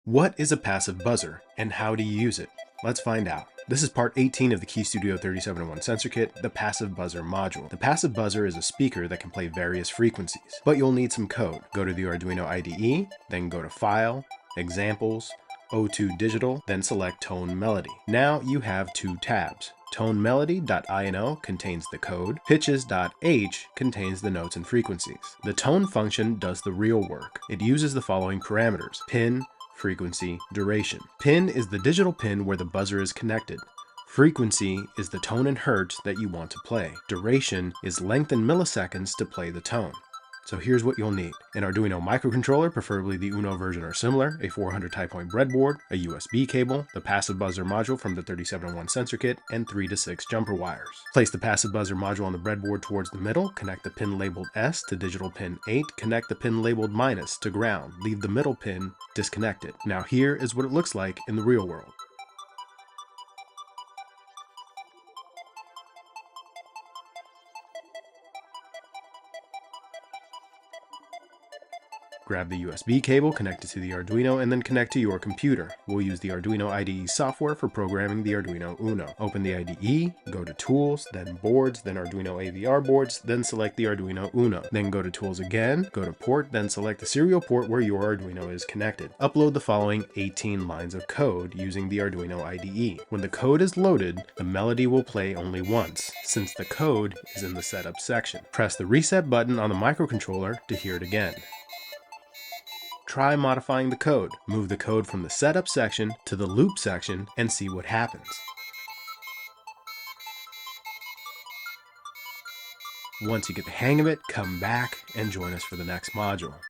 What is a passive buzzer and how do you use it? Let's find out. This is part 18 of the KEYESTUDIO 3701 sensor kit, the passive buzzer module. The passive buzzer is a speaker that can play various frequencies, but you'll need some code. Go to the Arduino IDE, then go to File, Examples, O2 Digital, then select toneMelody. Now you have two tabs. toneMelody.ino contains the code, pitches.h contains the notes and frequencies. The tone function does the real work. It uses the following parameters: pin, frequency, duration. Pin is the digital pin where the buzzer is connected. Frequency is the tone in hertz that you want to play. Duration is length in milliseconds to play the tone. So here's what you'll need: an Arduino microcontroller, preferably the UNO version or similar, a 400 tie point breadboard, a USB cable, the passive buzzer module from the 3701 sensor kit, and 3 to 6 jumper wires. Place the passive buzzer module on the breadboard towards the middle, connect the pin labeled S to digital pin 8, connect the pin labeled minus to ground, leave the middle pin disconnected. Now here is what it looks like in the real world. Grab the USB cable, connect it to the Arduino, and then connect to your computer. We'll use the Arduino IDE software for programming the Arduino UNO. Open the IDE, go to Tools, then Boards, then Arduino AVR boards, then select the Arduino UNO. Then go to Tools again, go to Port, then select the serial port where your Arduino is connected. Upload the following 18 lines of code using the Arduino IDE. When the code is loaded, the melody will play only once, since the code is in the setup section. Press the reset button on the microcontroller to hear it again. Try modifying the code. Move the code from the setup section to the loop section and see what happens. Once you get the hang of it, come back and join us for the next module.